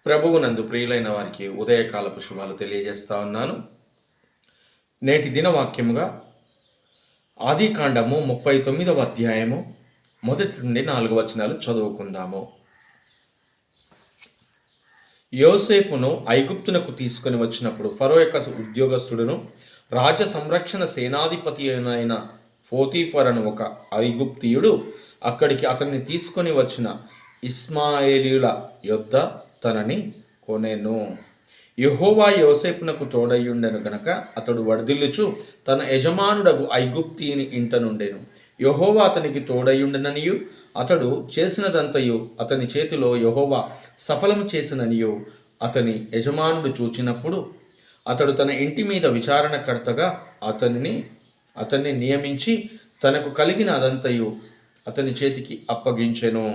ప్రభువునందు ప్రియులైన వారికి ఉదయకాలపు శుభాలు తెలియజేస్తా ఉన్నాను. నేటి దినవాక్యముగా ఆదికాండము 39వ అధ్యాయము 1 నుండి 4 వచనాలు చదువుకుందాము. యోసేపును ఐగుప్తునకు తీసుకొని వచ్చినప్పుడు ఫరో యొక్క ఉద్యోగస్తుడును రాజ సంరక్షణ సేనాధిపతి అయిన పోతీఫర్ అను ఒక ఐగుప్తీయుడు అక్కడికి అతన్ని తీసుకొని వచ్చిన ఇష్మాయేలీయుల యొద్ద తనని కొనెను. యెహోవా యోసేపునకు తోడయ్యుండెను గనక అతడు వడదిల్లుచు తన యజమానుడగు ఐగుప్తీయుని ఇంట నుండెను. యెహోవా అతనికి తోడయ్యుండెననియు అతడు చేసినదంతయు అతని చేతిలో యెహోవా సఫలము చేసిననియు అతని యజమానుడు చూచినప్పుడు అతడు తన ఇంటి మీద విచారణకర్తగా అతన్ని నియమించి తనకు కలిగిన అదంతయు అతని చేతికి అప్పగించెను.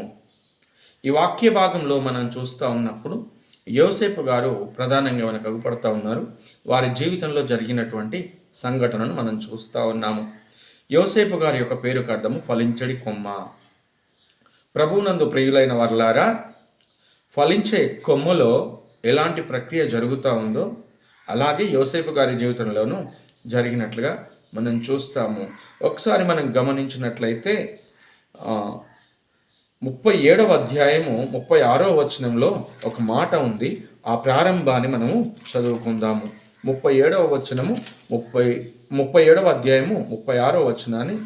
ఈ వాక్య భాగంలో మనం చూస్తూ ఉన్నప్పుడు యోసేపు గారు ప్రధానంగా మనకు అగుపడుతూ ఉన్నారు. వారి జీవితంలో జరిగినటువంటి సంఘటనను మనం చూస్తూ ఉన్నాము. యోసేపు గారి యొక్క పేరుకు అర్థము ఫలించడి కొమ్మ. ప్రభువునందు ప్రియులైన వారలారా, ఫలించే కొమ్మలో ఎలాంటి ప్రక్రియ జరుగుతూ ఉందో అలాగే యోసేపు గారి జీవితంలోనూ జరిగినట్లుగా మనం చూస్తాము. ఒకసారి మనం గమనించినట్లయితే 37వ అధ్యాయము 36వ వచనంలో ఒక మాట ఉంది. ఆ ప్రారంభాన్ని మనము చదువుకుందాము. 37వ వచనము 37వ అధ్యాయము 36వ వచనాన్ని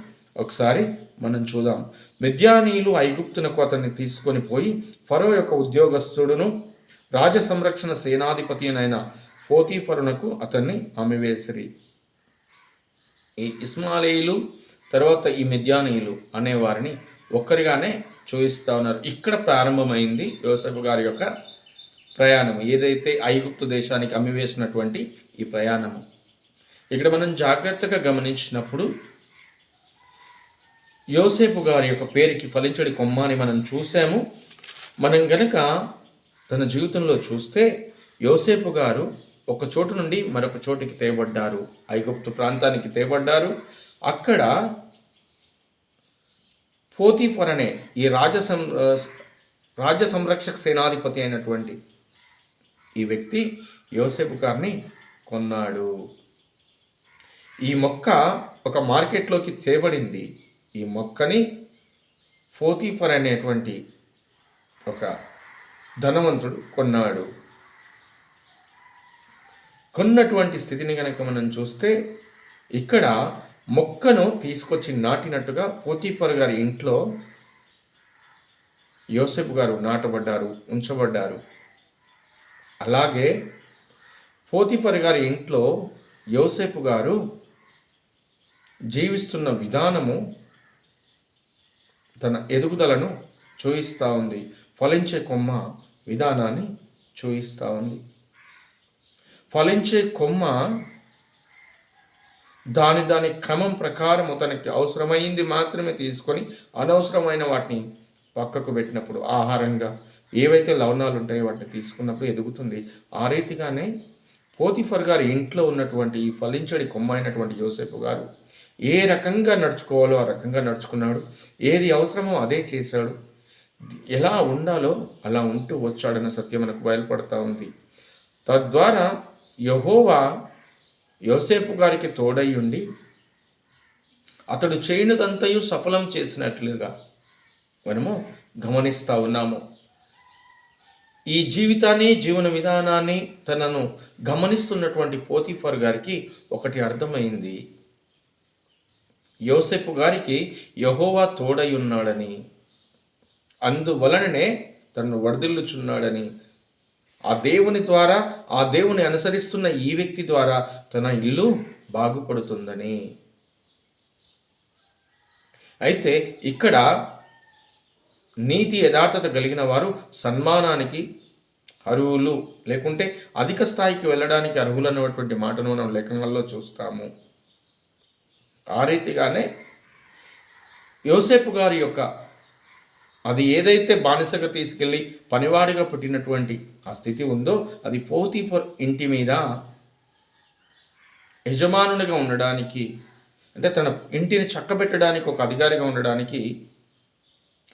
ఒకసారి మనం చూద్దాం. మిద్యానీయులు ఐగుప్తునకు అతన్ని తీసుకొని పోయి ఫరో యొక్క ఉద్యోగస్తుడును రాజ సంరక్షణ సేనాధిపతి అయిన పోతీఫరునకు అతన్ని అమ్మివేసిరి. ఈ ఇష్మాయేలీయులు తర్వాత ఈ మిద్యానీయులు అనేవారిని ఒక్కరిగానే చూపిస్తూ ఉన్నారు. ఇక్కడ ప్రారంభమైంది యోసేపు గారి యొక్క ప్రయాణం, ఏదైతే ఐగుప్తు దేశానికి అమ్మివేసినటువంటి ఈ ప్రయాణము. ఇక్కడ మనం జాగ్రత్తగా గమనించినప్పుడు యోసేపు గారి యొక్క పేరుకి ఫలించడి కొమ్మ అని మనం చూసాము. మనం గనక తన జీవితంలో చూస్తే యోసేపు గారు ఒక చోటు నుండి మరొక చోటికి తేబడ్డారు. ఐగుప్తు ప్రాంతానికి తేబడ్డారు. అక్కడ పోతీఫర్ అనే ఈ రాజ్య సంరక్షక సేనాధిపతి అయినటువంటి ఈ వ్యక్తి యోసేపు గారిని కొన్నాడు. ఈ మొక్క ఒక మార్కెట్లోకి తేబడింది. ఈ మొక్కని పోతీఫర్ అనేటువంటి ఒక ధనవంతుడు కొన్నాడు. కొన్నటువంటి స్థితిని కనుక మనం చూస్తే ఇక్కడ మొక్కను తీసుకొచ్చి నాటినట్టుగా పోతీఫర్ గారి ఇంట్లో యోసేపు గారు నాటబడ్డారు, ఉంచబడ్డారు. అలాగే పోతీఫర్ గారి ఇంట్లో యోసేపు గారు జీవిస్తున్న విధానము తన ఎదుగుదలను చూయిస్తూ ఉంది. ఫలించే కొమ్మ విధానాన్ని చూయిస్తూ ఉంది. ఫలించే కొమ్మ దాని క్రమం ప్రకారం తనకి అవసరమైంది మాత్రమే తీసుకొని అనవసరమైన వాటిని పక్కకు పెట్టినప్పుడు, ఆహారంగా ఏవైతే లవణాలు ఉంటాయో వాటిని తీసుకున్నప్పుడు ఎదుగుతుంది. ఆ రీతిగానే పోతీఫర్ గారి ఇంట్లో ఉన్నటువంటి ఈ ఫలించడి కొమ్మ అయినటువంటి యోసేపు గారు ఏ రకంగా నడుచుకోవాలో ఆ రకంగా నడుచుకున్నాడు. ఏది అవసరమో అదే చేశాడు. ఎలా ఉండాలో అలా ఉంటూ వచ్చాడన్న సత్యం మనకు బయలుపడతా ఉంది. తద్వారా యెహోవా యోసేపు గారికి తోడై ఉండి అతడు చేయనిదంతయు సఫలం చేసినట్లుగా మనము గమనిస్తూ ఉన్నాము. ఈ జీవితాన్ని, జీవన విధానాన్ని తనను గమనిస్తున్నటువంటి పోతీఫర్ గారికి ఒకటి అర్థమైంది. యోసేపు గారికి యెహోవా తోడై ఉన్నాడని, అందువలననే తనను వడదిల్లుచున్నాడని, ఆ దేవుని ద్వారా, ఆ దేవుని అనుసరిస్తున్న ఈ వ్యక్తి ద్వారా తన ఇల్లు బాగుపడుతుందని. అయితే ఇక్కడ నీతి యథార్థత కలిగిన వారు సన్మానానికి అర్హులు, లేకుంటే అధిక స్థాయికి వెళ్ళడానికి అర్హులు అన్నటువంటి మాటను మనం లేఖనాల్లో చూస్తాము. ఆ రీతిగానే యోసేపు గారి యొక్క అది ఏదైతే బానిసగా తీసుకెళ్ళి పనివాడిగా పుట్టినటువంటి ఆ స్థితి ఉందో అది పోతీఫర్ ఇంటి మీద యజమానునిగా ఉండడానికి, అంటే తన ఇంటిని చక్కబెట్టడానికి, ఒక అధికారిగా ఉండడానికి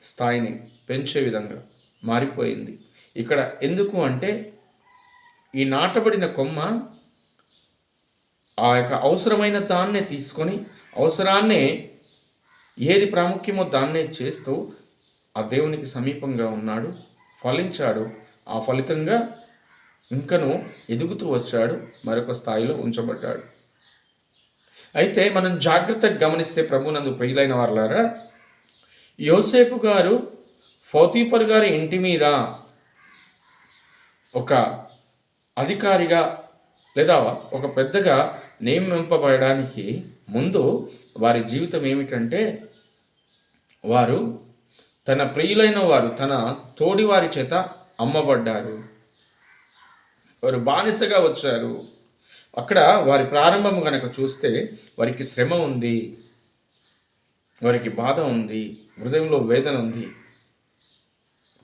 స్థాయిని పెంచే విధంగా మారిపోయింది. ఇక్కడ ఎందుకు అంటే ఈ నాటబడిన కొమ్మ ఆ యొక్క అవసరమైన దాన్నే తీసుకొని అవసరాన్నే ఏది ప్రాముఖ్యమో దాన్నే చేస్తూ ఆ దేవునికి సమీపంగా ఉన్నాడు, ఫలించాడు. ఆ ఫలితంగా ఇంకను ఎదుగుతూ వచ్చాడు, మరొక స్థాయిలో ఉంచబడ్డాడు. అయితే మనం జాగ్రత్తగా గమనిస్తే ప్రభునందు ప్రియులైన వారలారా, యోసేపు గారు పోతీఫర్ గారి ఇంటి మీద ఒక అధికారిగా లేదా ఒక పెద్దగా నియమింపబడడానికి ముందు వారి జీవితం ఏమిటంటే, వారు తన ప్రియులైన వారు తన తోడివారి చేత అమ్మబడ్డారు. వారు బానిసగా వచ్చారు. అక్కడ వారి ప్రారంభము కనుక చూస్తే వారికి శ్రమ ఉంది, వారికి బాధ ఉంది, హృదయంలో వేదన ఉంది.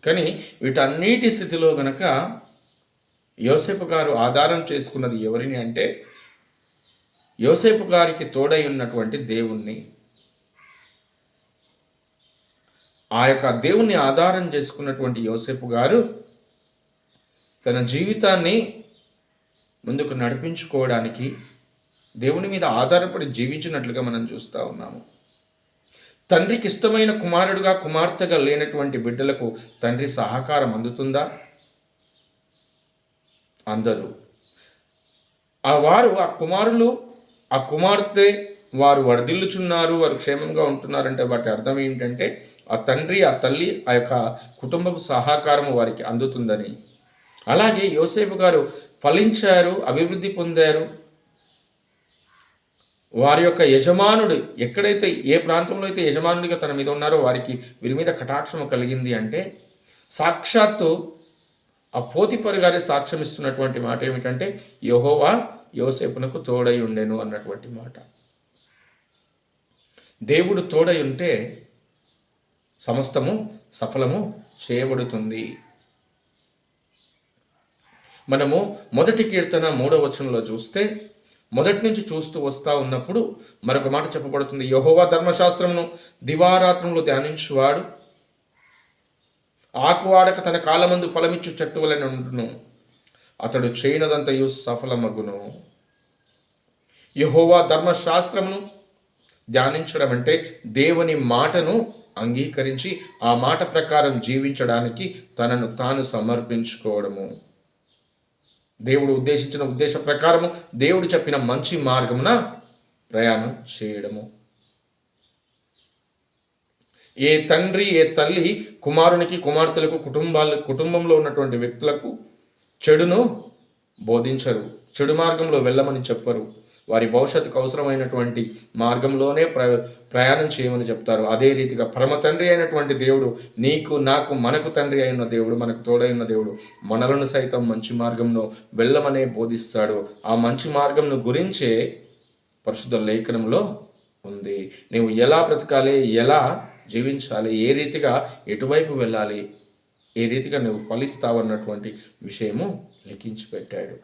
కానీ వీటన్నిటి స్థితిలో గనక యోసేపు గారు ఆధారం చేసుకున్నది ఎవరిని అంటే, యోసేపు గారికి తోడై ఉన్నటువంటి దేవుణ్ణి. ఆ యొక్క దేవుణ్ణి ఆధారం చేసుకున్నటువంటి యోసేపు గారు తన జీవితాన్ని ముందుకు నడిపించుకోవడానికి దేవుని మీద ఆధారపడి జీవించినట్లుగా మనం చూస్తూ ఉన్నాము. తండ్రికి ఇష్టమైన కుమారుడుగా కుమార్తెగా లేనటువంటి బిడ్డలకు తండ్రి సహకారం అందుతుందా? అందదు. ఆ కుమారులు ఆ కుమార్తె వారు వర్ధిల్లుచున్నారు, వారు క్షేమంగా ఉంటున్నారంటే వాటి అర్థం ఏంటంటే ఆ తండ్రి ఆ తల్లి ఆ యొక్క కుటుంబపు సహకారం వారికి అందుతుందని. అలాగే యోసేపు గారు ఫలించారు, అభివృద్ధి పొందారు. వారి యొక్క యజమానుడు ఎక్కడైతే ఏ ప్రాంతంలో అయితే యజమానుడిగా తన మీద ఉన్నారో వారికి వీరి మీద కటాక్షము కలిగింది అంటే, సాక్షాత్తు ఆ పోతిఫర్ గారి సాక్ష్యం ఇస్తున్నటువంటి మాట ఏమిటంటే, యెహోవా యోసేపునకు తోడై ఉండెను అన్నటువంటి మాట. దేవుడు తోడై ఉంటే సమస్తము సఫలము చేయబడుతుంది. మనము మొదటి కీర్తన 3వ వచనంలో చూస్తే, మొదటి నుంచి చూస్తూ వస్తూ ఉన్నప్పుడు మరొక మాట చెప్పబడుతుంది. యెహోవా ధర్మశాస్త్రమును దివారాత్రములు ధ్యానించువాడు ఆకువాడక తన కాలమందు ఫలమిచ్చు చెట్టు వలె ఉండును, అతడు చేయనదంతయు సఫలమగును. యెహోవా ధర్మశాస్త్రమును ధ్యానించడం అంటే దేవుని మాటను అంగీకరించి ఆ మాట ప్రకారం జీవించడానికి తనను తాను సమర్పించుకోవడము. దేవుడు ఉద్దేశించిన ఉద్దేశ ప్రకారము దేవుడు చెప్పిన మంచి మార్గమున ప్రయాణం చేయడము. ఏ తండ్రి ఏ తల్లి కుమారునికి కుమార్తెలకు కుటుంబంలో ఉన్నటువంటి వ్యక్తులకు చెడును బోధించరు, చెడు మార్గంలో వెళ్ళమని చెప్పరు. వారి భవిష్యత్తుకు అవసరమైనటువంటి మార్గంలోనే ప్రయాణం చేయమని చెప్తారు. అదే రీతిగా పరమ తండ్రి అయినటువంటి దేవుడు, నీకు నాకు మనకు తండ్రి అయిన దేవుడు, మనకు తోడైన దేవుడు మనలను సైతం మంచి మార్గంలో వెళ్ళమనే బోధిస్తాడు. ఆ మంచి మార్గంను గురించే పరిశుద్ధ లేఖనంలో ఉంది. నీవు ఎలా బ్రతకాలి, ఎలా జీవించాలి, ఏ రీతిగా ఎటువైపు వెళ్ళాలి, ఏ రీతిగా నువ్వు ఫలిస్తావన్నటువంటి విషయము లిఖించి పెట్టాడు.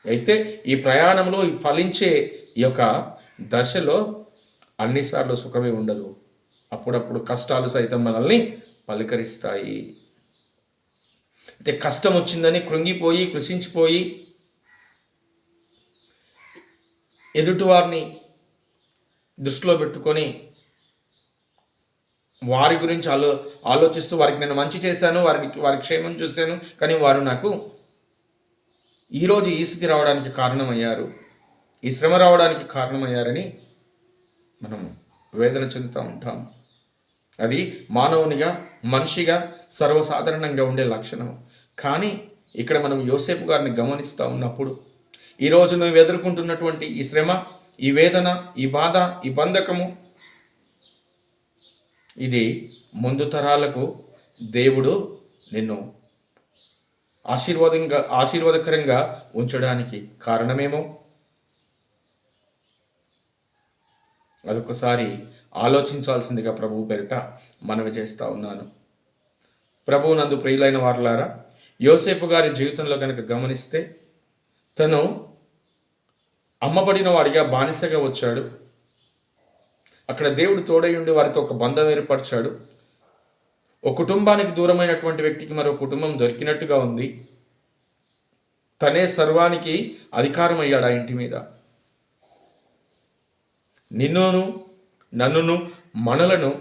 అయితే ఈ ప్రయాణంలో ఫలించే ఈ యొక్క దశలో అన్నిసార్లు సుఖమే ఉండదు. అప్పుడప్పుడు కష్టాలు సైతం మనల్ని పలకరిస్తాయి. అయితే కష్టం వచ్చిందని కృంగిపోయి కృషించిపోయి ఎదుటివారిని దృష్టిలో పెట్టుకొని వారి గురించి ఆలోచిస్తూ వారికి నేను మంచి చేశాను, వారి క్షేమం చూశాను, కానీ వారు నాకు ఈరోజు ఈ స్థితి రావడానికి కారణమయ్యారు, ఈ శ్రమ రావడానికి కారణమయ్యారని మనం వేదన చెందుతూ ఉంటాం. అది మానవునిగా మనిషిగా సర్వసాధారణంగా ఉండే లక్షణం. కానీ ఇక్కడ మనం యోసేపు గారిని గమనిస్తూ ఉన్నప్పుడు ఈరోజు నువ్వు ఎదుర్కొంటున్నటువంటి ఈ శ్రమ, ఈ వేదన, ఈ బాధ, ఈ బంధకము, ఇది ముందు తరాలకు దేవుడు నిన్ను ఆశీర్వాదకరంగా ఉంచడానికి కారణమేమో అదొకసారి ఆలోచించాల్సిందిగా ప్రభువు పేరిట మనవి చేస్తూ ఉన్నాను. ప్రభువు నందు ప్రియులైన వారలారా, యోసేపు గారి జీవితంలో కనుక గమనిస్తే తను అమ్మబడిన వాడిగా బానిసగా వచ్చాడు. అక్కడ దేవుడు తోడై ఉండి వారితో ఒక బంధం ఏర్పరిచాడు. ఒక కుటుంబానికి దూరమైనటువంటి వ్యక్తికి మరో కుటుంబం దొరికినట్టుగా ఉంది. తనే సర్వానికి అధికారం అయ్యాడు ఆ ఇంటి మీద. నిన్నును నన్నును మనలను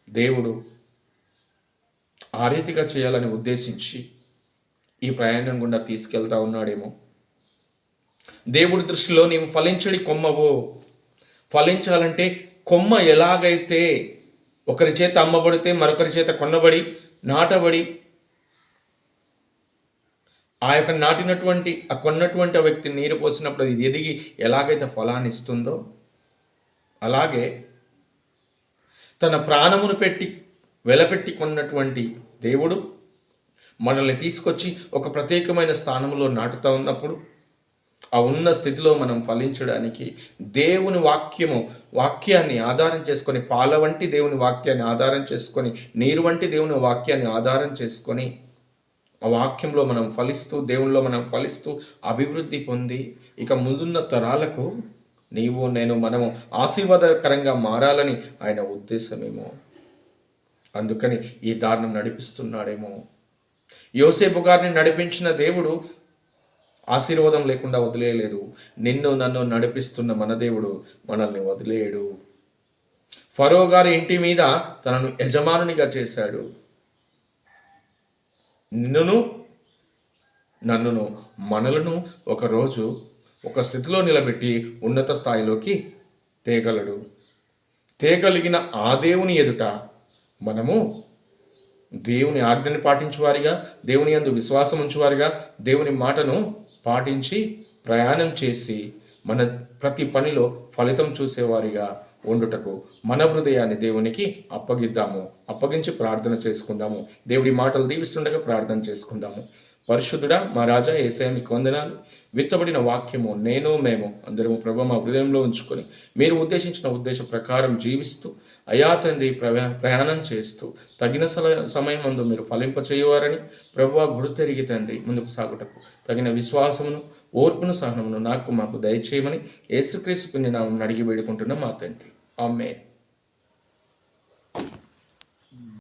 దేవుడు ఆ రీతిగా చేయాలని ఉద్దేశించి ఈ ప్రయాణం గుండా తీసుకెళ్తా ఉన్నాడేమో. దేవుడి దృష్టిలో నీవు ఫలించడి కొమ్మవు. ఫలించాలంటే కొమ్మ ఎలాగైతే ఒకరి చేత అమ్మబడితే మరొకరి చేత కొన్నబడి నాటబడి ఆ యొక్క నాటినటువంటి ఆ కొన్నటువంటి ఆ వ్యక్తి నీరు పోసినప్పుడు అది ఎదిగి ఎలాగైతే ఫలాన్ని ఇస్తుందో, అలాగే తన ప్రాణమును పెట్టి వెలపెట్టి కొన్నటువంటి దేవుడు మనల్ని తీసుకొచ్చి ఒక ప్రత్యేకమైన స్థానంలో నాటుతూ ఉన్నప్పుడు ఆ ఉన్న స్థితిలో మనం ఫలించడానికి దేవుని వాక్యాన్ని ఆధారం చేసుకొని, పాల వంటి దేవుని వాక్యాన్ని ఆధారం చేసుకొని, నీరు వంటి దేవుని వాక్యాన్ని ఆధారం చేసుకొని ఆ వాక్యంలో మనం ఫలిస్తూ, దేవునిలో మనం ఫలిస్తూ అభివృద్ధి పొంది ఇక ముందున్న తరాలకు నీవు నేను మనము ఆశీర్వాదకరంగా మారాలని ఆయన ఉద్దేశమేమో. అందుకని ఈ దారిని నడిపిస్తున్నాడేమో. యోసేపు గారిని నడిపించిన దేవుడు ఆశీర్వాదం లేకుండా వదిలేయలేదు. నిన్ను నన్ను నడిపిస్తున్న మన దేవుడు మనల్ని వదిలేయడు. ఫరో గారి ఇంటి మీద తనను యజమానునిగా చేశాడు. నిన్నును నన్నును మనలను ఒకరోజు ఒక స్థితిలో నిలబెట్టి ఉన్నత స్థాయిలోకి తేగలడు. తేగలిగిన ఆ దేవుని ఎదుట మనము దేవుని ఆజ్ఞని పాటించువారిగా, దేవుని యందు విశ్వాసం ఉంచువారిగా, దేవుని మాటను పాటించి ప్రయాణం చేసి మన ప్రతి పనిలో ఫలితం చూసేవారిగా ఉండుటకు మన హృదయాన్ని దేవునికి అప్పగించి ప్రార్థన చేసుకుందాము. దేవుడి మాటలు దీవిస్తుండగా ప్రార్థన చేసుకుందాము. పరిశుద్ధుడా మా రాజా యేసయ్య మీకు వందనాలు. విత్తబడిన వాక్యము నేను మేము అందరము ప్రభు మా హృదయంలో ఉంచుకొని మీరు ఉద్దేశించిన ఉద్దేశ ప్రకారం జీవిస్తూ అయా తండ్రి ప్రయాణం చేస్తూ తగిన సమయం ముందు మీరు ఫలింపచేయువారని ప్రభువా గుర్తెరిగి తండ్రి ముందుకు సాగుటకు తగిన విశ్వాసమును ఓర్పును సహనమును మాకు దయచేయమని యేసుక్రీస్తు పుణ్యనామమున అడిగి వేడుకుంటున్నాం మా తండ్రి. ఆమేన్.